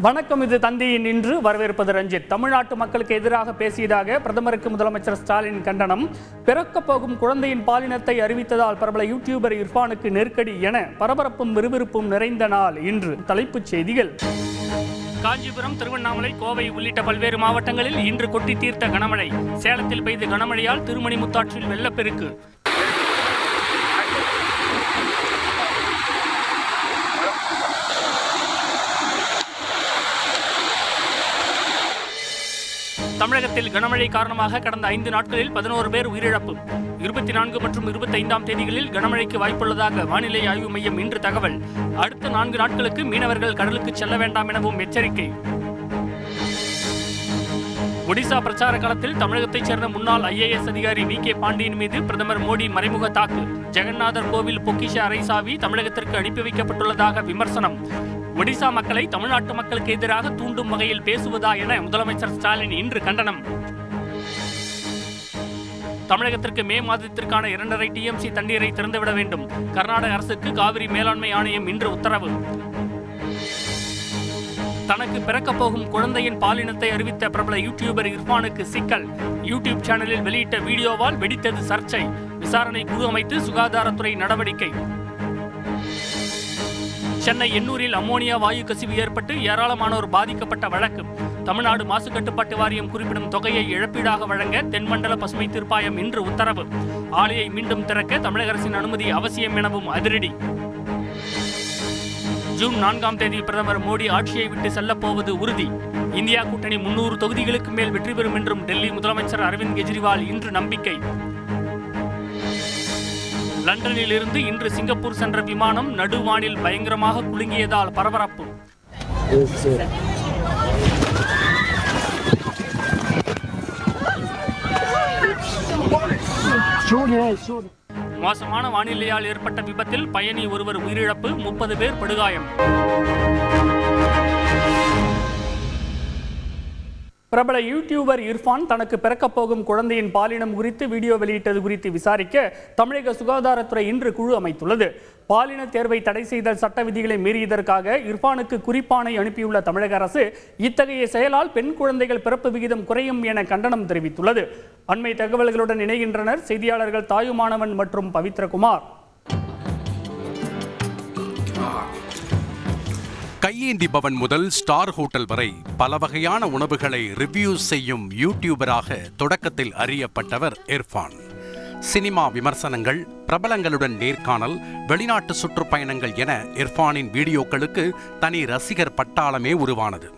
வணக்கம். இது தந்தையின் இன்று. வரவேற்பது ரஞ்சித். தமிழ்நாட்டு மக்களுக்கு எதிராக பேசியதாக பிரதமருக்கு முதலமைச்சர் ஸ்டாலின் கண்டனம். பிறக்கப் போகும் குழந்தையின் பாலினத்தை அறிவித்ததால் பிரபல யூடியூபர் இர்ஃபானுக்கு நெருக்கடி என பரபரப்பும் விறுவிறுப்பும் நிறைந்த நாள் இன்று. தலைப்புச் செய்திகள்: காஞ்சிபுரம், திருவண்ணாமலை, கோவை உள்ளிட்ட பல்வேறு மாவட்டங்களில் இன்று கொட்டி தீர்த்த கனமழை. சேலத்தில் பெய்த கனமழையால் திருமணிமுத்தாற்றில் வெள்ளப்பெருக்கு. தமிழகத்தில் கனமழை காரணமாக கடந்த 5 நாட்களில் 11 பேர் உயிரிழப்பு. 24 மற்றும் 25ஆம் தேதிகளில் கனமழைக்கு வாய்ப்புள்ளதாக வானிலை ஆய்வு மையம் இன்று தகவல். அடுத்த 4 நாட்களுக்கு மீனவர்கள் கடலுக்கு செல்ல வேண்டாம் எனவும் எச்சரிக்கை. ஒடிசா பிரச்சார களத்தில் தமிழகத்தைச் சேர்ந்த முன்னாள் IAS அதிகாரி VK பாண்டியன் மீது பிரதமர் மோடி மறைமுக தாக்கு. ஜெகநாதர் கோவில் பொக்கிஷ அறைசாவி தமிழகத்திற்கு அனுப்பி வைக்கப்பட்டுள்ளதாக விமர்சனம். ஒடிசா மக்களை தமிழ்நாட்டு மக்களுக்கு எதிராக தூண்டும் வகையில் பேசுவதா என முதலமைச்சர் ஸ்டாலின் இன்று கண்டனம். தமிழகத்திற்கு மே மாதத்திற்கான 2.5 TMC தண்ணீரை திறந்துவிட வேண்டும். கர்நாடக அரசுக்கு காவிரி மேலாண்மை ஆணையம் இன்று உத்தரவு. தனக்கு பிறக்கப் போகும் குழந்தையின் பாலினத்தை அறிவித்த பிரபல யூடியூபர் இர்ஃபானுக்கு சிக்கல். யூடியூப் சேனலில் வெளியிட்ட வீடியோவால் வெடித்தது சர்ச்சை. விசாரணை குழு அமைத்து சுகாதாரத்துறை நடவடிக்கை. சென்னை எண்ணூரில் அம்மோனியா வாயு கசிவு ஏற்பட்டு ஏராளமானோர் பாதிக்கப்பட்ட வழக்கு. தமிழ்நாடு மாசு கட்டுப்பாட்டு வாரியம் குறிப்பிடும் தொகையை இழப்பீடாக வழங்க தென்மண்டல பசுமை தீர்ப்பாயம் இன்று உத்தரவு. ஆலையை மீண்டும் திறக்க தமிழக அரசின் அனுமதி அவசியம் எனவும் அதிரடி. ஜூன் 4ஆம் தேதி பிரதமர் மோடி ஆட்சியை விட்டு செல்லப்போவது உறுதி. இந்தியா கூட்டணி 300 தொகுதிகளுக்கு மேல் வெற்றி பெறும் என்றும் டெல்லி முதலமைச்சர் அரவிந்த் கெஜ்ரிவால் இன்று நம்பிக்கை. லண்டனில் இருந்து இன்று சிங்கப்பூர் சென்ற விமானம் நடுவானில் பயங்கரமாக குலுங்கியதால் பரபரப்பு. மோசமான வானிலையால் ஏற்பட்ட விபத்தில் பயணி ஒருவர் உயிரிழப்பு, 30 பேர் படுகாயம். பிரபல யூடியூபர் இர்ஃபான் தனக்கு பிறக்கப் போகும் குழந்தையின் பாலினம் குறித்து வீடியோ வெளியிட்டது குறித்து விசாரிக்க தமிழக சுகாதாரத்துறை இன்று குழு அமைத்துள்ளது. பாலின தேர்வை தடை செய்தல் சட்ட விதிகளை மீறியதற்காக இர்ஃபானுக்கு குறிப்பாணை அனுப்பியுள்ள தமிழக அரசு இத்தகைய செயலால் பெண் குழந்தைகள் பிறப்பு விகிதம் குறையும் என கண்டனம் தெரிவித்துள்ளது. அண்மை தகவல்களுடன் இணைகின்றனர் செய்தியாளர்கள் தாயுமானவன் மற்றும் பவித்ரகுமார். கையேந்தி பவன் முதல் ஸ்டார் ஹோட்டல் வரை பல வகையான உணவுகளை ரிவ்யூ செய்யும் யூடியூபராக தொடக்கத்தில் அறியப்பட்டவர் இர்ஃபான். சினிமா விமர்சனங்கள், பிரபலங்களுடன் நேர்காணல், வெளிநாட்டு சுற்றுப்பயணங்கள் என இர்ஃபானின் வீடியோக்களுக்கு தனி ரசிகர் பட்டாளமே உருவானது.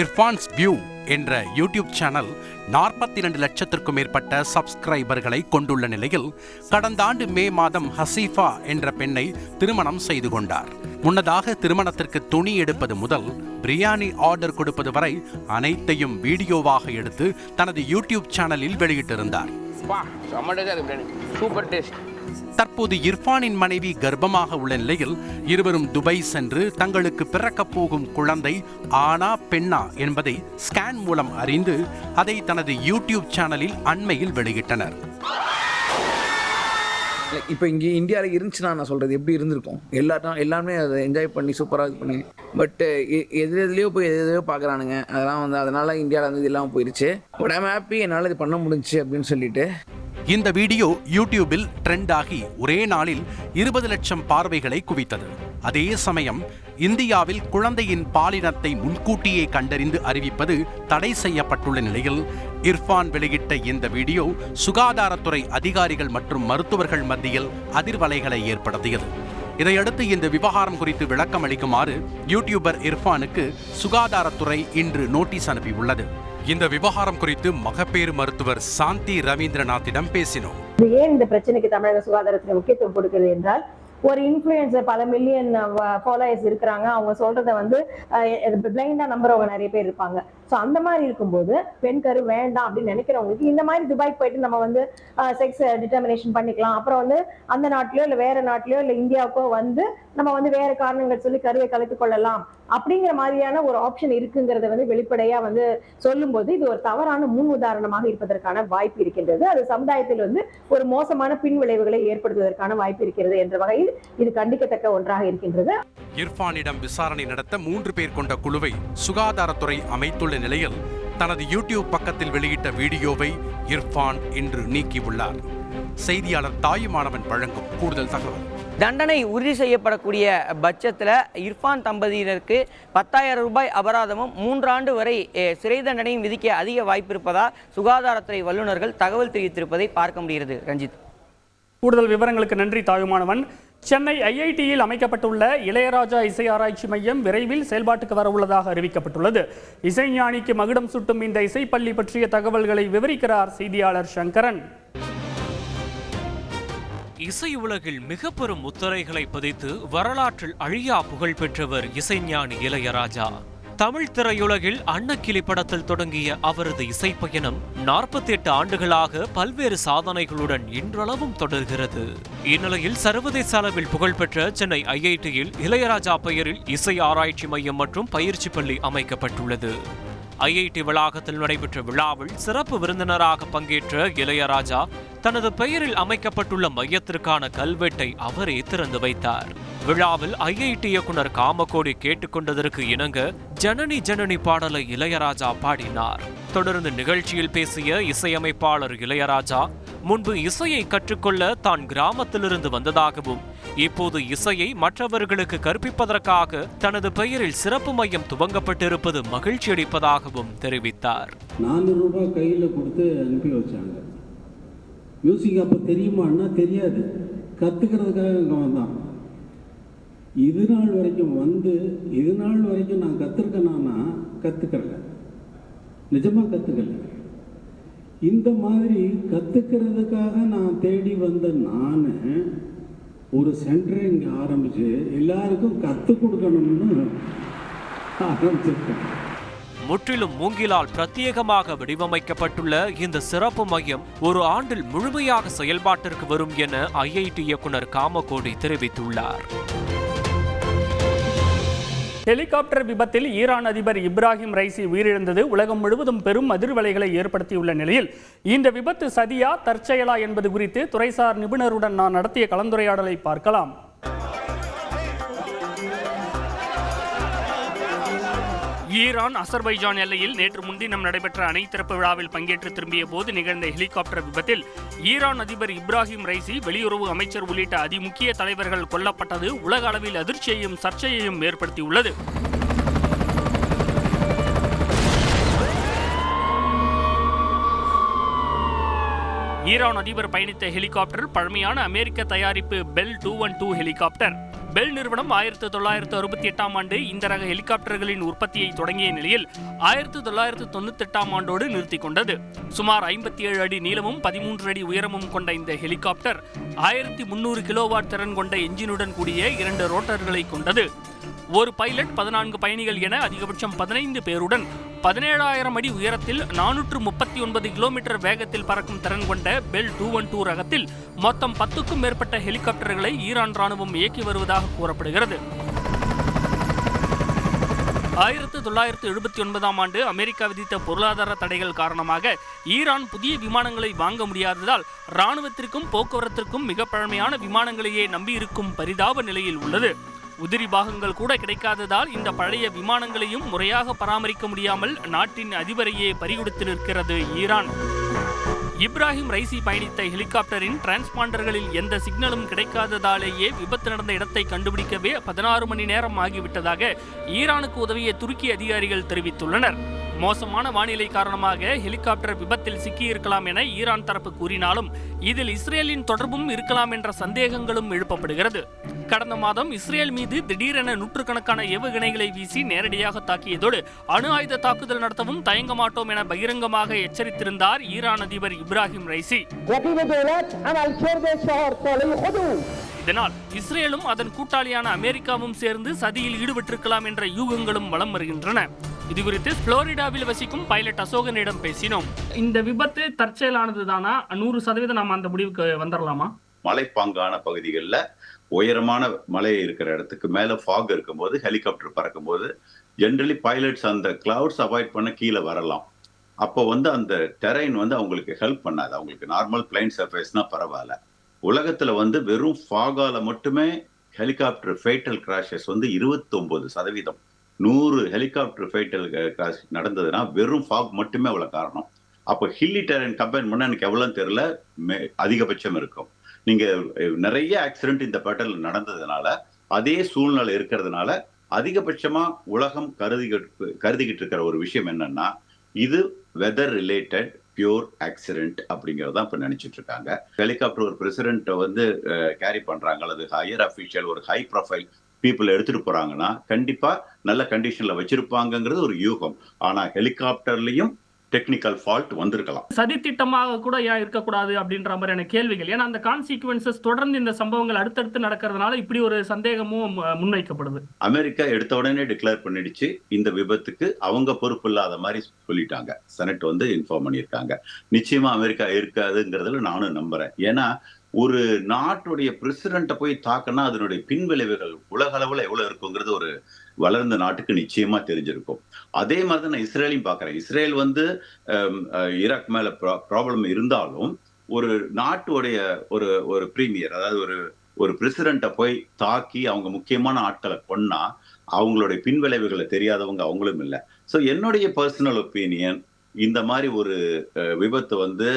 இர்ஃபான்ஸ் வியூ என்ற யூடியூப் சேனல் 42 லட்சத்திற்கும் மேற்பட்ட சப்ஸ்கிரைபர்களை கொண்டுள்ள நிலையில் கடந்த ஆண்டு மே மாதம் ஹசீஃபா என்ற பெண்ணை திருமணம் செய்து கொண்டார். முன்னதாக திருமணத்திற்கு துணி எடுப்பது முதல் பிரியாணி ஆர்டர் கொடுப்பது வரை அனைத்தையும் வீடியோவாக எடுத்து தனது யூடியூப் சேனலில் வெளியிட்டிருந்தார். தற்போது இர்ஃபானின் மனைவி கர்ப்பமாக உள்ள நிலையில் இருவரும் துபாய் சென்று தங்களுக்கு பிறக்கப் போகும் குழந்தை ஆனா பெண்ணா என்பதை ஸ்கேன் மூலம் அறிந்து அதை தனது யூடியூப் சேனலில் அண்மையில் வெளியிட்டனர். இப்போ இங்கே இந்தியாவில் இருந்துச்சுன்னா நான் சொல்கிறது எப்படி இருந்திருக்கும், எல்லாருமே அதை என்ஜாய் பண்ணி சூப்பராக இது பண்ணி, பட் எதுலையோ போய் எதையோ பார்க்குறானுங்க. அதெல்லாம் அதனால் இந்தியாவில் வந்து இல்லாமல் போயிடுச்சு. பட் ஐம் ஹாப்பி, என்னால் இது பண்ண முடிஞ்சிச்சு அப்படின்னு சொல்லிட்டு. இந்த வீடியோ யூடியூபில் ட்ரெண்ட் ஆகி ஒரே நாளில் 20 லட்சம் பார்வைகளை குவித்தது. அதே சமயம் இந்தியாவில் குழந்தையின் பாலினத்தை முன்கூட்டியே கண்டறிந்து அறிவிப்பது தடை செய்யப்பட்டுள்ள நிலையில் இர்ஃபான் வெளியிட்ட இந்த வீடியோ சுகாதாரத்துறை அதிகாரிகள் மற்றும் மருத்துவர்கள் மத்தியில் அதிர்வலைகளை ஏற்படுத்தியது. இதையடுத்து இந்த விவகாரம் குறித்து விளக்கம் அளிக்குமாறு யூடியூபர் இர்ஃபானுக்கு சுகாதாரத்துறை இன்று நோட்டீஸ் அனுப்பியுள்ளது. இந்த விவகாரம் குறித்து மகப்பேறு மருத்துவர் சாந்தி ரவீந்திரநாத்திடம் பேசினோம். ஏன் இந்த பிரச்சனைக்கு தமிழக சுகாதாரத்துறை முக்கியத்துவம் கொடுக்கிறது என்றால், ஒரு இன்ஃப்ளூயன்சர் பல மில்லியன் ஃபாலோயர்ஸ் இருக்கிறாங்க. அவங்க சொல்றத வந்து பிளைண்டா நம்புறவங்க நிறைய பேர் இருப்பாங்க. ஸோ அந்த மாதிரி இருக்கும்போது பெண் கரு வேண்டாம் அப்படின்னு நினைக்கிறவங்களுக்கு இந்த மாதிரி துபாய்க்கு போயிட்டு நம்ம வந்து செக்ஸ் டிட்டர்மினேஷன் பண்ணிக்கலாம். அப்புறம் வந்து அந்த நாட்டிலயோ இல்லை வேற நாட்டிலயோ இல்லை இந்தியாவுக்கோ வந்து நம்ம வந்து வேற காரணங்கள் சொல்லி கருவை கலைத்துக் கொள்ளலாம் அப்படிங்கிற மாதிரியான ஒரு ஆப்ஷன் இருக்குங்கிறத வந்து வெளிப்படையா வந்து சொல்லும்போது இது ஒரு தவறான முன் உதாரணமாக இருப்பதற்கான வாய்ப்பு இருக்கின்றது. அது சமுதாயத்தில் வந்து ஒரு மோசமான பின் விளைவுகளை ஏற்படுத்துவதற்கான வாய்ப்பு இருக்கிறது என்ற வகையில் இது கண்டிக்கத்தக்க ஒன்றாக இருக்கின்றது. இர்ஃபானிடம் விசாரணை நடத்த 3 பேர் கொண்ட குழுவை சுகாதாரத்துறை அமைத்துள்ள நிலையில் தனது யூடியூப் பக்கத்தில் வெளியிட்ட வீடியோவை இர்ஃபான் இன்று நீக்கியுள்ளார். செய்தியாளர் தாயுமானவன் வழங்கும் கூடுதல் தகவல். தண்டனை உறுதி செய்யப்படக்கூடிய பட்சத்தில் இர்ஃபான் தம்பதியினருக்கு 10,000 ரூபாய் அபராதமும் 3 ஆண்டு வரை சிறை தண்டனையும் விதிக்க அதிக வாய்ப்பு இருப்பதாக சுகாதாரத்துறை வல்லுநர்கள் தகவல் தெரிவித்திருப்பதை பார்க்க முடிகிறது. ரஞ்சித், கூடுதல் விவரங்களுக்கு நன்றி தாயுமானவன். சென்னை ஐஐடியில் அமைக்கப்பட்டுள்ள இளையராஜா இசை ஆராய்ச்சி மையம் விரைவில் செயல்பாட்டுக்கு வரவுள்ளதாக அறிவிக்கப்பட்டுள்ளது. இசைஞானிக்கு மகுடம் சுட்டும் இந்த இசைப்பள்ளி பற்றிய தகவல்களை விவரிக்கிறார் செய்தியாளர் சங்கரன். இசை உலகில் மிக பெரும் முத்திரைகளை பதித்து வரலாற்றில் அழியா புகழ் பெற்றவர் இசைஞானி இளையராஜா. தமிழ் திரையுலகில் அன்னக்கிளி படத்தில் தொடங்கிய அவரது இசைப்பயணம் 48 ஆண்டுகளாக பல்வேறு சாதனைகளுடன் இன்றளவும் தொடர்கிறது. இந்நிலையில் சர்வதேச அளவில் புகழ்பெற்ற சென்னை ஐஐடியில் இளையராஜா பெயரில் இசை ஆராய்ச்சி மையம் மற்றும் பயிற்சி பள்ளி அமைக்கப்பட்டுள்ளது. ஐஐடி வளாகத்தில் நடைபெற்ற விழாவில் சிறப்பு விருந்தினராக பங்கேற்ற இளையராஜா தனது பெயரில் அமைக்கப்பட்டுள்ள மையத்திற்கான கல்வெட்டை அவரே திறந்து வைத்தார். விழாவில் ஐஐடி இயக்குனர் காமகோடி கேட்டுக்கொண்டதற்கு இணங்க ஜனனி ஜனனி பாடலை இளையராஜா பாடினார். தொடர்ந்து நிகழ்ச்சியில் பேசிய இசையமைப்பாளர் இளையராஜா முன்பு இசையை கற்றுக்கொள்ள தான் கிராமத்திலிருந்து வந்ததாகவும் இப்போது இசையை மற்றவர்களுக்கு கற்பிப்பதற்காக தனது பெயரில் சிறப்பு மையம் துவங்கப்பட்டிருப்பது மகிழ்ச்சி அளிப்பதாகவும் தெரிவித்தார். 400 ரூபாய் கையில் கொடுத்து அனுப்பி வச்சாங்க. மியூசிக் அப்போ தெரியுமான்னா தெரியாது, கற்றுக்கிறதுக்காக அங்கே வந்தான். இது நாள் வரைக்கும் நான் கற்றுருக்கேனா கற்றுக்கல, நிஜமாக கற்றுக்கல. இந்த மாதிரி கற்றுக்கிறதுக்காக நான் தேடி வந்த நான் ஒரு சென்டரை இங்கே ஆரம்பித்து எல்லாருக்கும் கற்றுக் கொடுக்கணும்னு ஆரம்பிச்சிருக்கேன். முற்றிலும் மூங்கிலால் பிரத்யேகமாக வடிவமைக்கப்பட்டுள்ள இந்த சிறப்பு மையம் ஒரு ஆண்டில் முழுமையாக செயல்பாட்டிற்கு வரும் என ஐஐடி இயக்குனர் காமகோடி தெரிவித்துள்ளார். ஹெலிகாப்டர் விபத்தில் ஈரான் அதிபர் இப்ராஹிம் ரைசி உயிரிழந்தது உலகம் முழுவதும் பெரும் அதிர்வலைகளை ஏற்படுத்தியுள்ள நிலையில் இந்த விபத்து சதியா தற்செயலா என்பது குறித்து துறைசார் நிபுணருடன் நான் நடத்திய கலந்துரையாடலை பார்க்கலாம். ஈரான் அசர்பைஜான் எல்லையில் நேற்று முன்தினம் நடைபெற்ற அனைத்திறப்பு விழாவில் பங்கேற்று திரும்பிய போது நிகழ்ந்த ஹெலிகாப்டர் விபத்தில் ஈரான் அதிபர் இப்ராஹிம் ரைசி, வெளியுறவு அமைச்சர் உள்ளிட்ட அதிமுக்கிய தலைவர்கள் கொல்லப்பட்டது உலக அளவில் அதிர்ச்சியையும் சர்ச்சையையும் ஏற்படுத்தியுள்ளது. ஈரான் அதிபர் பயணித்த ஹெலிகாப்டர் பழமையான அமெரிக்க தயாரிப்பு பெல் 212 ஹெலிகாப்டர். பெல் நிறுவனம் 1968ஆம் ஆண்டு இந்த ரக ஹெலிகாப்டர்களின் உற்பத்தியை தொடங்கிய நிலையில் 1998ஆம் ஆண்டோடு நிறுத்திக் கொண்டது. சுமார் 57 அடி நீளமும் 13 அடி உயரமும் கொண்ட இந்த ஹெலிகாப்டர் 1300 கிலோவாட் திறன் கொண்ட என்ஜினுடன் கூடிய 2 ரோட்டர்களை கொண்டது. ஒரு பைலட், 14 பயணிகள் என அதிகபட்சம் 15 பேருடன் 17,000 அடி உயரத்தில் 439 கிலோமீட்டர் வேகத்தில் பறக்கும் திறன் கொண்ட பெல் 212 ரகத்தில் மொத்தம் 10க்கும் மேற்பட்ட ஹெலிகாப்டர்களை ஈரான் ராணுவம் இயக்கி வருவதாக கூறப்படுகிறது. 1979ஆம் ஆண்டு அமெரிக்கா விதித்த பொருளாதார தடைகள் காரணமாக ஈரான் புதிய விமானங்களை வாங்க முடியாததால் ராணுவத்திற்கும் போக்குவரத்திற்கும் மிக பழமையான விமானங்களையே நம்பியிருக்கும் பரிதாப நிலையில் உள்ளது. உதிரி பாகங்கள் கூட கிடைக்காததால் இந்த பழைய விமானங்களையும் முறையாக பராமரிக்க முடியாமல் நாட்டின் அதிபரையே பறிகொடுத்து நிற்கிறது ஈரான். இப்ராஹிம் ரைசி பயணித்த ஹெலிகாப்டரின் டிரான்ஸ்பாண்டர்களில் எந்த சிக்னலும் கிடைக்காததாலேயே விபத்து நடந்த இடத்தை கண்டுபிடிக்கவே 16 மணி நேரம் ஆகிவிட்டதாக ஈரானுக்கு உதவிய துருக்கி அதிகாரிகள் தெரிவித்துள்ளனர். மோசமான வானிலை காரணமாக ஹெலிகாப்டர் விபத்தில் சிக்கியிருக்கலாம் என ஈரான் தரப்பு கூறினாலும் இதில் இஸ்ரேலின் தொடர்பும் இருக்கலாம் என்ற சந்தேகங்களும் எழுப்பப்படுகிறது. கடந்த மாதம் இஸ்ரேல் மீது திடீரென நூற்றுக்கணக்கான ஏவுகணைகளை வீசி நேரடியாக தாக்கியதோடு அணு ஆயுத தாக்குதல் நடத்தவும் தயங்க மாட்டோம் என பகிரங்கமாக எச்சரித்திருந்தார் ஈரான் அதிபர் இப்ராஹிம் ரைசி. இதனால் இஸ்ரேலும் அதன் கூட்டாளியான அமெரிக்காவும் சேர்ந்து சதியில் ஈடுபட்டிருக்கலாம் என்ற யூகங்களும் வலம் வருகின்றன. இதுகுறித்து புளோரிடாவில் வசிக்கும் பைலட் அசோகனிடம் பேசினோம். இந்த விபத்து தற்செயலானது தானா? 100% நாம் அந்த முடிவுக்கு வந்துடலாமா? மலைப்பாங்கான பகுதிகளில் உயரமான மலை இருக்கிற இடத்துக்கு மேலே ஃபாக் இருக்கும்போது ஹெலிகாப்டர் பறக்கும்போது ஜென்ரலி பைலட்ஸ் அந்த கிளவுட்ஸ் அவாய்ட் பண்ண கீழே வரலாம். அப்போ வந்து அந்த டெரைன் வந்து அவங்களுக்கு ஹெல்ப் பண்ணாது. அவங்களுக்கு நார்மல் பிளைன் சர்ஃபேஸ்னா பரவாயில்ல. உலகத்துல வந்து வெறும் ஃபாகால மட்டுமே ஹெலிகாப்டர் ஃபேட்டல் கிராஷஸ் வந்து 29%. 100 ஹெலிகாப்டர் ஃபேட்டல் கிராஷ் நடந்ததுன்னா வெறும் ஃபாக் மட்டுமே அவ்வளவு காரணம். அப்போ ஹில்லி டெரைன் கம்பேர் பண்ணா எனக்கு எவ்வளோன்னு தெரியல, அதிகபட்சம் இருக்கும். நீங்க நிறைய ஆக்சிடென்ட் இந்த பேட்டர்ல நடந்ததுனால அதே சூழ்நிலை இருக்கிறதுனால அதிகபட்சமா உலகம் கருதிக்கிட்டு இருக்கிற ஒரு விஷயம் என்னன்னா, இது வெதர் ரிலேட்டட் பியூர் ஆக்சிடென்ட் அப்படிங்கறத இப்ப நினைச்சிட்டு இருக்காங்க. ஹெலிகாப்டர் ஒரு பிரசிடென்ட் வந்து கேரி பண்றாங்க அல்லது ஹையர் அபிஷியல் ஒரு ஹை ப்ரொஃபைல் பீப்புள் எடுத்துட்டு போறாங்கன்னா கண்டிப்பா நல்ல கண்டிஷன்ல வச்சிருப்பாங்கிறது ஒரு யூகம். ஆனா ஹெலிகாப்டர்லயும் டெக்னிக்கல் ஃபால்ட் வந்திருக்கலாம். சதித்திட்டமாக கூட ஏன் இருக்கக்கூடாது அப்படின்ற மாதிரியான கேள்விகள். ஏன்னா அந்த கான்சிக்வன்சஸ் தொடர்ந்து இந்த சம்பவங்கள் அடுத்தடுத்து நடக்கிறதுனால இப்படி ஒரு சந்தேகமும் முன்வைக்கப்படுது. அமெரிக்கா எடுத்த உடனே டிக்ளேர் பண்ணிடுச்சு இந்த விபத்துக்கு அவங்க பொறுப்பு இல்லாத மாதிரி சொல்லிட்டாங்க. செனட் வந்து இன்ஃபார்ம் பண்ணியிருக்காங்க. நிச்சயமா அமெரிக்கா இருக்காதுங்கிறதுல நானும் நம்புறேன். ஏன்னா ஒரு நாட்டுடைய பிரசிடென்ட்டை போய் தாக்கனா அதனுடைய பின்விளைவுகள் உலக அளவுல எவ்வளவு இருக்குங்கிறது ஒரு வளர்ந்த நாட்டுக்கு நிச்சயமா தெரிஞ்சிருக்கும். அதே மாதிரி தான் நான் இஸ்ரேலையும் பாக்குறேன். இஸ்ரேல் வந்து ஈராக் மேல ப்ராப்ளம் இருந்தாலும் ஒரு நாட்டுடைய ஒரு பிரீமியர், அதாவது ஒரு பிரசிடென்ட்டை போய் தாக்கி அவங்க முக்கியமான ஆட்களை கொன்னா அவங்களுடைய பின்விளைவுகளை தெரியாதவங்க அவங்களும் இல்லை. ஸோ என்னுடைய பர்சனல் ஒப்பீனியன், இந்த மாதிரி ஒரு விபத்து வந்து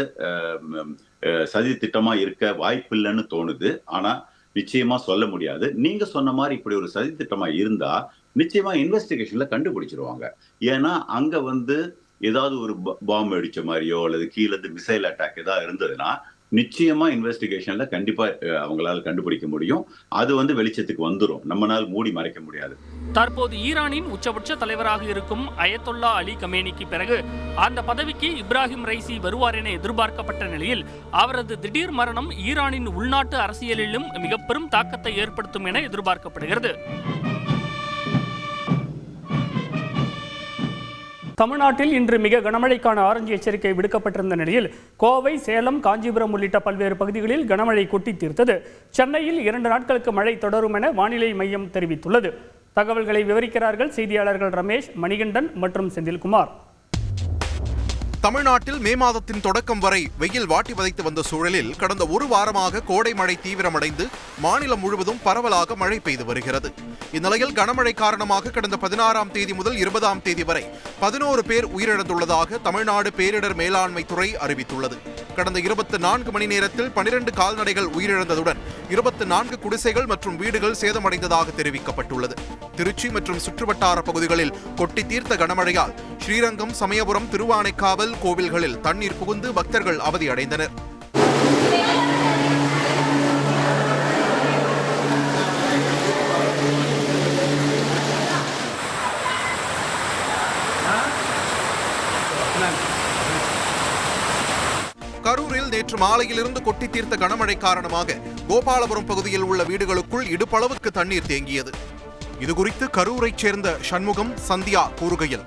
சதி திட்டமா இருக்க வாய்ப்பில்லைன்னு தோணுது. ஆனா நிச்சயமா சொல்ல முடியாது. நீங்க சொன்ன மாதிரி இப்படி ஒரு சதி திட்டமா இருந்தா நிச்சயமா இன்வெஸ்டிகேஷன்ல கண்டுபிடிச்சிருவாங்க. ஏன்னா அங்க வந்து ஏதாவது ஒரு பாம்பு அடிச்ச மாதிரியோ அல்லது கீழே இருந்து மிசைல் அட்டாக் ஏதாவது இருந்ததுன்னா நிச்சயமா இன்வெஸ்டிகேஷன்ல கண்டிப்பா அவங்களால கண்டுபிடிக்க முடியும். அது வந்து வெளிச்சத்துக்கு வந்துடும். நம்மளால மூடி மறைக்க முடியாது. தற்போது ஈரானின் உச்சபட்ச தலைவராக இருக்கும் அயத்தொல்லா அலி கமேனிக்கு பிறகு அந்த பதவிக்கு இப்ராஹிம் ரைசி வருவார் என எதிர்பார்க்கப்பட்ட நிலையில் அவரது திடீர் மரணம் ஈரானின் உள்நாட்டு அரசியலிலும் மிக பெரும் தாக்கத்தை ஏற்படுத்தும் என எதிர்பார்க்கப்படுகிறது. தமிழ்நாட்டில் இன்று மிக கனமழைக்கான ஆரஞ்சு எச்சரிக்கை விடுக்கப்பட்டிருந்த நிலையில் கோவை, சேலம், காஞ்சிபுரம் உள்ளிட்ட பல்வேறு பகுதிகளில் கனமழை கொட்டி தீர்த்தது. சென்னையில் 2 நாட்களுக்கு மழை தொடரும் என வானிலை மையம் தெரிவித்துள்ளது. தகவல்களை விவரிக்கிறார்கள் செய்தியாளர்கள் ரமேஷ், மணிகண்டன் மற்றும் செந்தில்குமார். தமிழ்நாட்டில் மே மாதத்தின் தொடக்கம் வரை வெயில் வாட்டி வதைத்து வந்த சூழலில் கடந்த ஒரு வாரமாக கோடை மழை தீவிரமடைந்து மாநிலம் முழுவதும் பரவலாக மழை பெய்து வருகிறது. இந்நிலையில் கனமழை காரணமாக கடந்த 16ஆம் தேதி முதல் 20ஆம் தேதி வரை 11 பேர் உயிரிழந்துள்ளதாக தமிழ்நாடு பேரிடர் மேலாண்மை துறை அறிவித்துள்ளது. கடந்த 24 மணி நேரத்தில் 12 கால்நடைகள் உயிரிழந்ததுடன் 24 குடிசைகள் மற்றும் வீடுகள் சேதமடைந்ததாக தெரிவிக்கப்பட்டுள்ளது. திருச்சி மற்றும் சுற்றுவட்டார பகுதிகளில் கொட்டி தீர்த்த கனமழையால் ஸ்ரீரங்கம், சமயபுரம், திருவானைக்காவல் கோவில்களில் தண்ணீர் புகுந்து பக்தர்கள் அவதியடைந்தனர். கரூரில் நேற்று மாலையிலிருந்து கொட்டி தீர்த்த கனமழை காரணமாக கோபாலபுரம் பகுதியில் உள்ள வீடுகளுக்குள் இடுப்பளவுக்கு தண்ணீர் தேங்கியது. இதுகுறித்து கரூரைச் சேர்ந்த சண்முகம், சந்தியா கூறுகையில்,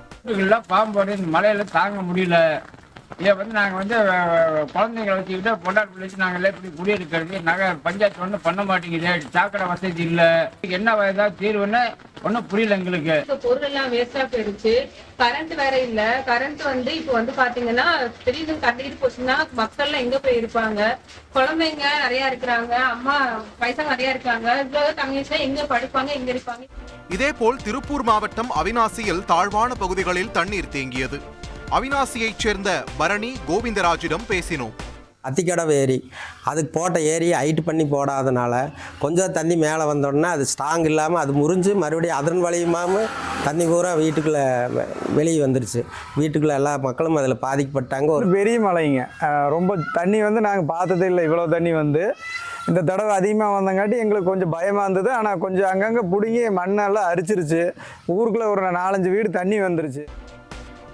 பாம்போடு மழையில தாங்க முடியல. இதை வந்து நாங்கள் வந்து குழந்தைங்களை வச்சுக்கிட்டு பொண்டாட்டி வச்சு நாங்கள் இப்படி குடியிருக்கிறது. நாங்கள் பஞ்சாயத்து ஒன்றும் பண்ண மாட்டேங்குது, சாக்கடை வசதி இல்லை, என்ன ஏதாவது தீர்வுன்னு ஒன்றும் புரியல எங்களுக்கு. பொருள் எல்லாம் வேஸ்டா போயிடுச்சு. கரண்ட் வேற இல்ல. கரண்ட் வந்து இப்போ வந்து பாத்தீங்கன்னா திடீர்னு கட்டிட்டு போச்சுன்னா மக்கள்லாம் எங்க போய் இருப்பாங்க? குழந்தைங்க நிறைய இருக்கிறாங்க, அம்மா வயசாக நிறைய இருக்காங்க, இவ்வளவு தங்கச்சியா எங்க படிப்பாங்க, எங்க இருப்பாங்க? இதேபோல் திருப்பூர் மாவட்டம் அவினாசியில் தாழ்வான பகுதிகளில் தண்ணீர் தேங்கியது. அவினாசியைச் சேர்ந்த பரணி கோவிந்தராஜிடம் பேசினோம். அத்திக்கடவு ஏரி அதுக்கு போட்ட ஏரி ஹைட் பண்ணி போடாதனால கொஞ்சம் தண்ணி மேலே வந்தோடனே அது ஸ்ட்ராங் இல்லாமல் அது முறிஞ்சு மறுபடியும் அதன் வழியுமாமல் தண்ணி பூரா வீட்டுக்குள்ளே வெளியே வந்துருச்சு. வீட்டுக்குள்ளே எல்லா மக்களும் அதில் பாதிக்கப்பட்டாங்க. ஒரு பெரிய மழைங்க, ரொம்ப தண்ணி வந்து நாங்கள் பார்த்ததே இல்லை. இவ்வளோ தண்ணி வந்து இந்த தடவை அதிகமாக வந்தங்காட்டி எங்களுக்கு கொஞ்சம் பயமாக இருந்தது. ஆனால் கொஞ்சம் அங்கங்கே பிடுங்கி மண்ணெல்லாம் அரிச்சிருச்சு. ஊருக்குள்ளே ஒரு 4-5 வீடு தண்ணி வந்துருச்சு.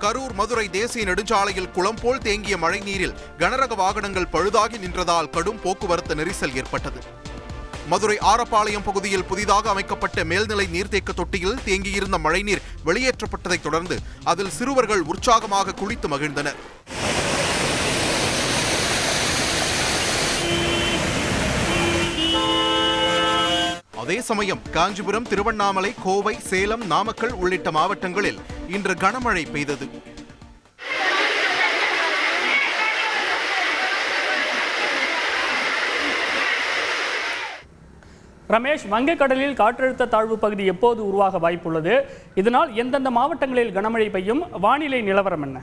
கரூர் மதுரை தேசிய நெடுஞ்சாலையில் குளம் போல் தேங்கிய மழை நீரில் கனரக வாகனங்கள் பழுதாகி நின்றதால் கடும் போக்குவரத்து நெரிசல் ஏற்பட்டது. மதுரை ஆரப்பாளையம் பகுதியில் புதிதாக அமைக்கப்பட்ட மேல்நிலை நீர்த்தேக்க தொட்டியில் தேங்கியிருந்த மழைநீர் வெளியேற்றப்பட்டதைத் தொடர்ந்து அதில் சிறுவர்கள் உற்சாகமாக குளித்து மகிழ்ந்தனர். அதே சமயம் காஞ்சிபுரம், திருவண்ணாமலை, கோவை, சேலம், நாமக்கல் உள்ளிட்ட மாவட்டங்களில் இன்று கனமழை பெய்தது. ரமேஷ், வங்கக்கடலில் காற்றழுத்த தாழ்வு பகுதி எப்போது உருவாக வாய்ப்புள்ளது? இதனால் எந்தெந்த மாவட்டங்களில் கனமழை பெய்யும்? வானிலை நிலவரம் என்ன?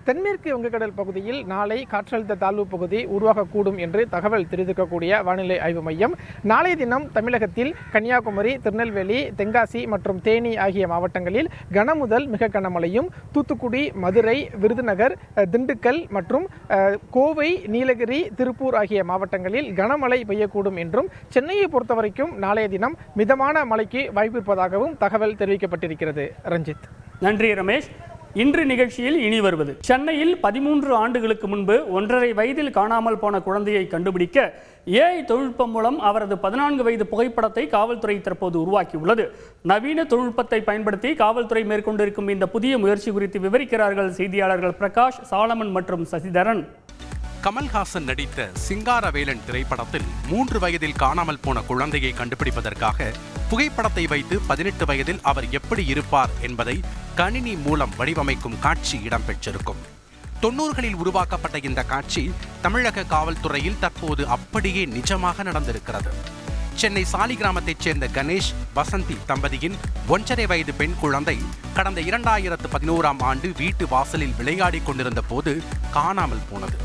தென்மேற்கு வங்கக்கடல் பகுதியில் நாளை காற்றழுத்த தாழ்வு பகுதி உருவாகக்கூடும் என்று தகவல் தெரிவிக்கக்கூடிய வானிலை ஆய்வு மையம் நாளைய தினம் தமிழகத்தில் கன்னியாகுமரி, திருநெல்வேலி, தென்காசி மற்றும் தேனி ஆகிய மாவட்டங்களில் கனமுதல் மிக கனமழையும், தூத்துக்குடி, மதுரை, விருதுநகர், திண்டுக்கல் மற்றும் கோவை, நீலகிரி, திருப்பூர் ஆகிய மாவட்டங்களில் கனமழை பெய்யக்கூடும் என்றும், சென்னையை பொறுத்தவரைக்கும் நாளைய தினம் மிதமான மழைக்கு வாய்ப்பிருப்பதாகவும் தகவல் தெரிவிக்கப்பட்டிருக்கிறது. ரஞ்சித். நன்றி ரமேஷ். இன்று நிகழ்ச்சியில் இனி வருவது, சென்னையில் 13 ஆண்டுகளுக்கு முன்பு 1.5 வயதில் காணாமல் போன குழந்தையை கண்டுபிடிக்க AI தொழில்நுட்பம் மூலம் அவரது 14 வயது புகைப்படத்தை காவல்துறை தற்போது உருவாக்கியுள்ளது. நவீன தொழில்நுட்பத்தை பயன்படுத்தி காவல்துறை மேற்கொண்டிருக்கும் இந்த புதிய முயற்சி குறித்து விவரிக்கிறார்கள் செய்தியாளர்கள் பிரகாஷ், சாலமன் மற்றும் சசிதரன். கமல்ஹாசன் நடித்த சிங்காரவேலன் திரைப்படத்தில் 3 வயதில் காணாமல் போன குழந்தையை கண்டுபிடிப்பதற்காக புகைப்படத்தை வைத்து 18 வயதில் அவர் எப்படி இருப்பார் என்பதை கணினி மூலம் வடிவமைக்கும் காட்சி இடம்பெற்றிருக்கும். 90களில் உருவாக்கப்பட்ட இந்த காட்சி தமிழக காவல்துறையில் தற்போது அப்படியே நிஜமாக நடந்திருக்கிறது. சென்னை சாலிகிராமத்தைச் சேர்ந்த கணேஷ், வசந்தி தம்பதியின் 1.5 வயது பெண் குழந்தை கடந்த 2011ஆம் ஆண்டு வீட்டு வாசலில் விளையாடி கொண்டிருந்த போது காணாமல் போனது.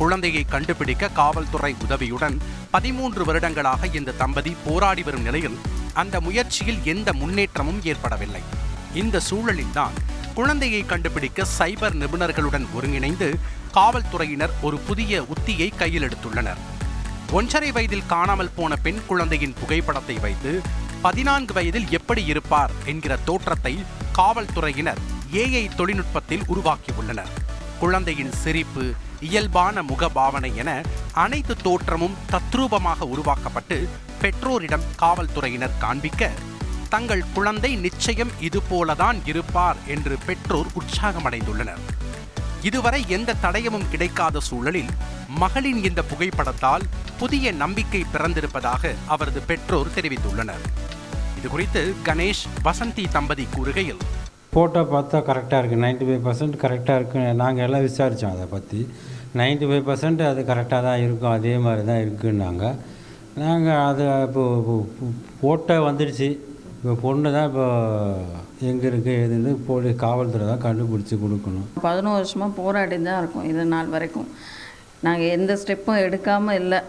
குழந்தையை கண்டுபிடிக்க காவல்துறை உதவியுடன் 13 வருடங்களாக இந்த தம்பதி போராடி வரும் நிலையில் அந்த முயற்சியில் எந்த முன்னேற்றமும் ஏற்படவில்லை. இந்த சூழலில்தான் குழந்தையை கண்டுபிடிக்க சைபர் நிபுணர்களுடன் ஒருங்கிணைந்து காவல்துறையினர் ஒரு புதிய உத்தியை கையில் எடுத்துள்ளனர். 1.5 வயதில் காணாமல் போன பெண் குழந்தையின் புகைப்படத்தை வைத்து 14 வயதில் எப்படி இருப்பார் என்கிற தோற்றத்தை காவல்துறையினர் AI தொழில்நுட்பத்தில் உருவாக்கியுள்ளனர். குழந்தையின் சிரிப்பு, இயல்பான முகபாவனை என அனைத்து தோற்றமும் தத்ரூபமாக உருவாக்கப்பட்டு பெற்றோரிடம் காவல்துறையினர் காண்பிக்க தங்கள் குழந்தை நிச்சயம் இதுபோலதான் இருப்பார் என்று பெற்றோர் உற்சாகமடைந்துள்ளனர். இதுவரை எந்த தடயமும் கிடைக்காத சூழலில் மகளின் இந்த புகைப்படத்தால் புதிய நம்பிக்கை பிறந்திருப்பதாக அவரது பெற்றோர் தெரிவித்துள்ளனர். இதுகுறித்து கணேஷ், வசந்தி தம்பதி கூறுகையில், ஃபோட்டோ பார்த்தா கரெக்டாக இருக்குது, 95% கரெக்டாக இருக்குது. நாங்கள் எல்லாம் விசாரித்தோம் அதை பற்றி. 95% அது கரெக்டாக தான் இருக்கும், அதே மாதிரி தான் இருக்குன்னாங்க. நாங்கள் அது இப்போ ஃபோட்டோ வந்துடுச்சு. இப்போ பொண்ணு தான் இப்போ எங்கே இருக்குது எதுன்னு போலீஸ் காவல்துறை தான் கண்டுபிடிச்சி கொடுக்கணும். 11 வருஷமாக போராடி தான் இருக்கோம். இது நாள் வரைக்கும் நாங்கள் எந்த ஸ்டெப்பும் எடுக்காமல் இல்லை.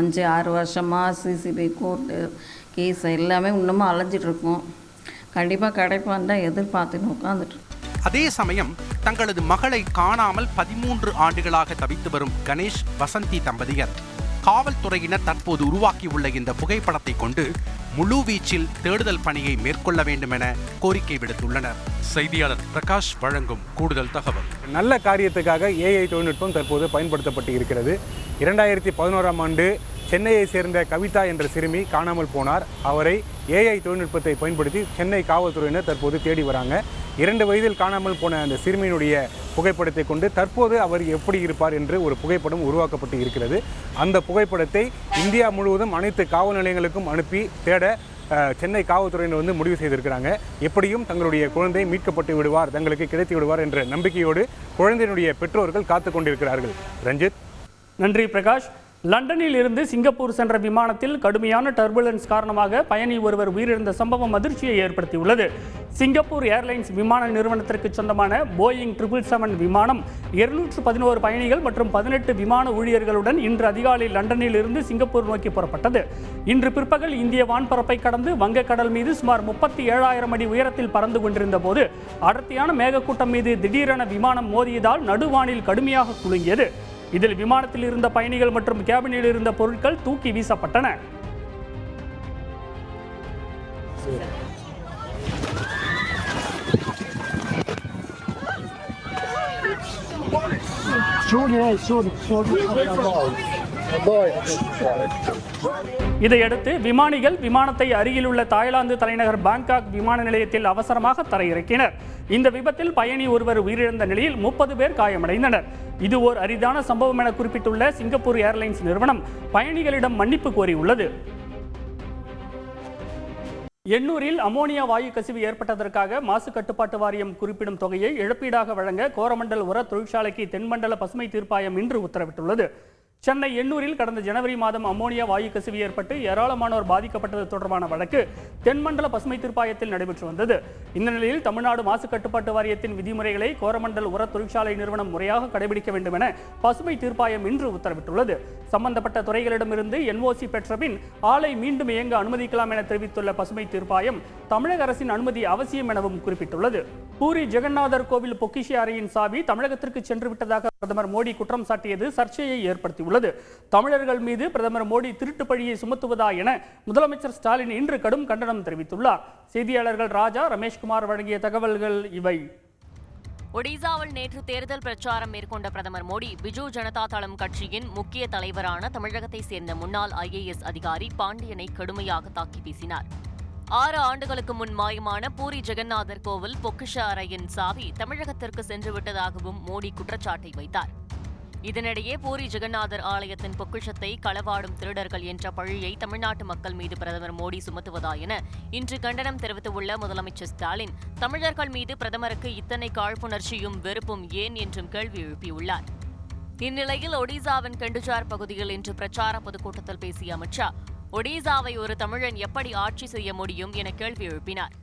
5-6 வருஷமாக சிசிபி கோர்ட்டு கேஸ் எல்லாமே இன்னமும் அலைஞ்சிட்ருக்கோம். கண்டிப்பாக கிடைப்பான்னு தான் எதிர்பார்த்துன்னு உட்காந்துட்டு. அதே சமயம் தங்களது மகளை காணாமல் 13 ஆண்டுகளாக தவித்து வரும் கணேஷ், வசந்தி தம்பதியர் காவல்துறையினர் தற்போது உருவாக்கியுள்ள இந்த புகைப்படத்தை கொண்டு முழுவீச்சில் தேடுதல் பணியை மேற்கொள்ள வேண்டும் என கோரிக்கை விடுத்துள்ளனர். செய்தியாளர் பிரகாஷ் வழங்கும் கூடுதல் தகவல். நல்ல காரியத்துக்காக AI தொழில்நுட்பம் தற்போது பயன்படுத்தப்பட்டு இருக்கிறது. 2011ஆம் ஆண்டு சென்னையை சேர்ந்த கவிதா என்ற சிறுமி காணாமல் போனார். அவரை AI தொழில்நுட்பத்தை பயன்படுத்தி சென்னை காவல்துறையினர் தற்போது தேடி வராங்க. 2 வயதில் காணாமல் போன அந்த சிறுமியினுடைய புகைப்படத்தை கொண்டு தற்போது அவர் எப்படி இருப்பார் என்று ஒரு புகைப்படம் உருவாக்கப்பட்டு இருக்கிறது. அந்த புகைப்படத்தை இந்தியா முழுவதும் அனைத்து காவல் நிலையங்களுக்கும் அனுப்பி தேட சென்னை காவல்துறையினர் முடிவு செய்திருக்கிறாங்க. எப்படியும் தங்களுடைய குழந்தை மீட்கப்பட்டு விடுவார், தங்களுக்கு கிடைத்து விடுவார் என்ற நம்பிக்கையோடு குழந்தையினுடைய பெற்றோர்கள் காத்து கொண்டிருக்கிறார்கள். ரஞ்சித். நன்றி பிரகாஷ். லண்டனில் இருந்து சிங்கப்பூர் சென்ற விமானத்தில் கடுமையான டர்புலன்ஸ் காரணமாக பயணி ஒருவர் உயிரிழந்த சம்பவம் அதிர்ச்சியை ஏற்படுத்தியுள்ளது. சிங்கப்பூர் ஏர்லைன்ஸ் விமான நிறுவனத்திற்கு சொந்தமான போயிங் 777 விமானம் 211 பயணிகள் மற்றும் 18 விமான ஊழியர்களுடன் இன்று அதிகாலை லண்டனில் இருந்து சிங்கப்பூர் நோக்கி புறப்பட்டது. இன்று பிற்பகல் இந்திய வான்பரப்பை கடந்து வங்கக்கடல் மீது சுமார் 37,000 அடி உயரத்தில் பறந்து கொண்டிருந்த போது அடர்த்தியான மேகக்கூட்டம் மீது திடீரென விமானம் மோதியதால் நடுவானில் கடுமையாக குலுங்கியது. இதில் விமானத்தில் இருந்த பயணிகள் மற்றும் கேபினில் இருந்த பொருட்கள் தூக்கி வீசப்பட்டன. இதையடுத்து விமானிகள் விமானத்தை அருகிலுள்ள தாய்லாந்து தலைநகர் பாங்காக் விமான நிலையத்தில் அவசரமாக தரையிறக்கினர். இந்த விபத்தில் பயணி ஒருவர் உயிரிழந்த நிலையில் 30 பேர் காயமடைந்தனர். இது ஓர் அரிதான சம்பவம் என குறிப்பிட்டுள்ள சிங்கப்பூர் ஏர்லைன்ஸ் நிறுவனம் பயணிகளிடம் மன்னிப்பு கோரியுள்ளது. எண்ணூரில் அமோனியா வாயு கசிவு ஏற்பட்டதற்காக மாசு கட்டுப்பாட்டு வாரியம் குறிப்பிடும் தொகையை இழப்பீடாக வழங்க கோரமண்டல் உர தொழிற்சாலைக்கு தென்மண்டல பசுமை தீர்ப்பாயம் இன்று உத்தரவிட்டுள்ளது. சென்னை எண்ணூரில் கடந்த ஜனவரி மாதம் அமோனியா வாயு கசிவு ஏற்பட்டு ஏராளமானோர் பாதிக்கப்பட்டது தொடர்பான வழக்கு தென்மண்டல பசுமை தீர்ப்பாயத்தில் நடைபெற்று வந்தது. இந்த நிலையில் தமிழ்நாடு மாசு கட்டுப்பாட்டு வாரியத்தின் விதிமுறைகளை கோரமண்டல் உர தொழிற்சாலை நிறுவனம் முறையாக கடைபிடிக்க வேண்டும் என பசுமை தீர்ப்பாயம் இன்று உத்தரவிட்டுள்ளது. சம்பந்தப்பட்ட துறைகளிடமிருந்து NOC பெற்ற பின் ஆலை மீண்டும் இயங்க அனுமதிக்கலாம் என தெரிவித்துள்ள பசுமை தீர்ப்பாயம் தமிழக அரசின் அனுமதி அவசியம் எனவும் குறிப்பிட்டுள்ளது. பூரி ஜெகநாதர் கோவில் பொக்கிஷ அறையின் சாவி தமிழகத்திற்கு சென்று விட்டதாக பிரதமர் மோடி குற்றம் சாட்டியது சர்ச்சையை ஏற்படுத்தியுள்ளது. தமிழர்கள் மீது பிரதமர் மோடி திருட்டு பழியை சுமத்துவதா என முதலமைச்சர் ஸ்டாலின் இன்று கடும் கண்டனம் தெரிவித்துள்ளார். செய்தியாளர்கள் ராஜா, ரமேஷ்குமார் வழங்கிய தகவல்கள் இவை. ஒடிசாவில் நேற்று தேர்தல் பிரச்சாரம் மேற்கொண்ட பிரதமர் மோடி பிஜு ஜனதா தளம் கட்சியின் முக்கிய தலைவரான தமிழகத்தை சேர்ந்த முன்னாள் IAS அதிகாரி பாண்டியனை கடுமையாக தாக்கி பேசினார். 6 ஆண்டுகளுக்கு முன் மாயமான பூரி ஜெகநாதர் கோவில் பொக்கிஷ அறையின் சாவி தமிழகத்திற்கு சென்றுவிட்டதாகவும் மோடி குற்றச்சாட்டை வைத்தார். இதனிடையே பூரி ஜெகநாதர் ஆலயத்தின் பொக்கிஷத்தை களவாடும் திருடர்கள் என்ற பழியை தமிழ்நாட்டு மக்கள் மீது பிரதமர் மோடி சுமத்துவதா என இன்று கண்டனம் தெரிவித்துள்ள முதலமைச்சர் ஸ்டாலின் தமிழர்கள் மீது பிரதமருக்கு இத்தனை காழ்ப்புணர்ச்சியும் வெறுப்பும் ஏன் என்றும் கேள்வி எழுப்பியுள்ளார். இந்நிலையில் ஒடிசாவின் கெண்டுஜார் பகுதியில் இன்று பிரச்சார பொதுக்கூட்டத்தில் பேசிய அமித்ஷா ஒடிசாவை ஒரு தமிழன் எப்படி ஆட்சி செய்ய முடியும் என கேள்வி எழுப்பினார்.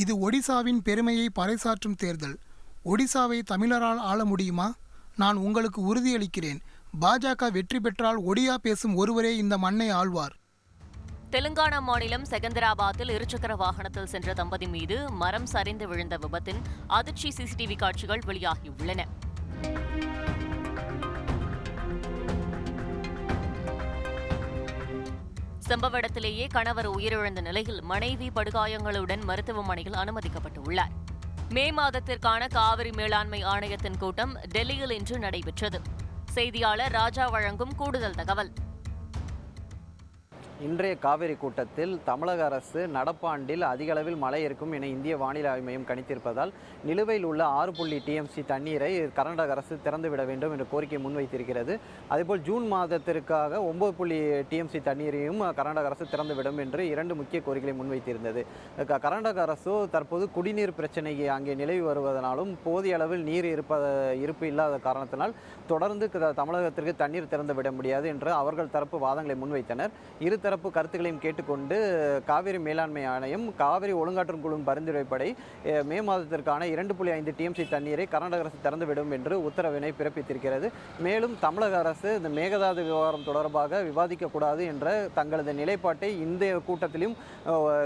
இது ஒடிசாவின் பெருமையை பறைசாற்றும் தேர்தல். ஒடிசாவை தமிழரால் ஆள முடியுமா? நான் உங்களுக்கு உறுதியளிக்கிறேன், பாஜக வெற்றி பெற்றால் ஒடியா பேசும் ஒருவரே இந்த மண்ணை ஆள்வார். தெலுங்கானா மாநிலம் செகந்திராபாத்தில் இருசக்கர வாகனத்தில் சென்ற தம்பதி மீது மரம் சரிந்து விழுந்த விபத்தின் அதிர்ச்சி CCTV காட்சிகள் வெளியாகியுள்ளன. சம்பவ இடத்திலேயே கணவர் உயிரிழந்த நிலையில் மனைவி படுகாயங்களுடன் மருத்துவமனையில் அனுமதிக்கப்பட்டுள்ளார். மே மாதத்திற்கான காவிரி மேலாண்மை ஆணையத்தின் கூட்டம் டெல்லியில் இன்று நடைபெற்றது. செய்தியாளர் ராஜா வழங்கும் கூடுதல் தகவல். இன்றைய காவிரி கூட்டத்தில் தமிழக அரசு நடப்பாண்டில் அதிக அளவில் மழை இருக்கும் என இந்திய வானிலை ஆய்வு மையம் கணித்திருப்பதால் நிலுவையில் உள்ள 6 TMC தண்ணீரை கர்நாடக அரசு திறந்துவிட வேண்டும் என்ற கோரிக்கை முன்வைத்திருக்கிறது. அதேபோல் ஜூன் மாதத்திற்காக 9 TMC தண்ணீரையும் கர்நாடக அரசு திறந்துவிடும் என்று 2 முக்கிய கோரிக்கைகளை முன்வைத்திருந்தது. கர்நாடக அரசு தற்போது குடிநீர் பிரச்சனை அங்கே நிலவி வருவதனாலும் போதிய அளவில் நீர் இருப்பு இல்லாத காரணத்தினால் தொடர்ந்து தமிழகத்திற்கு தண்ணீர் திறந்துவிட முடியாது என்று அவர்கள் தரப்பு வாதங்களை முன்வைத்தனர். இருதரப்பு கருத்துக்களையும் கேட்டுக்கொண்டு காவிரி மேலாண்மை ஆணையம் காவிரி ஒழுங்காற்றும் குழுவின் பரிந்துரைப்படி மே மாதத்திற்கான 2.5 TMC தண்ணீரை கர்நாடக அரசு திறந்துவிடும் என்று உத்தரவினை பிறப்பித்திருக்கிறது. மேலும் தமிழக அரசு இந்த மேகதாது விவகாரம் தொடர்பாக விவாதிக்கக்கூடாது என்ற தங்களது நிலைப்பாட்டை இந்த கூட்டத்திலும்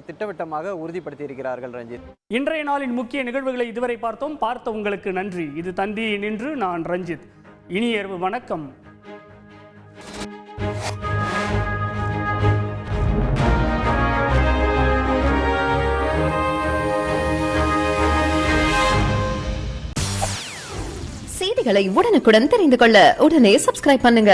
திட்டவட்டமாக உறுதிப்படுத்தியிருக்கிறார்கள். ரஞ்சித், இன்றைய நாளின் முக்கிய நிகழ்வுகளை இதுவரை பார்த்தோம். பார்த்த உங்களுக்கு நன்றி. இது தந்தியை நின்று நான் ரஞ்சித். இனிய இரவு வணக்கம். செய்திகளை உடனுக்குடன் தெரிந்து கொள்ள உடனே சப்ஸ்கிரைப் பண்ணுங்க.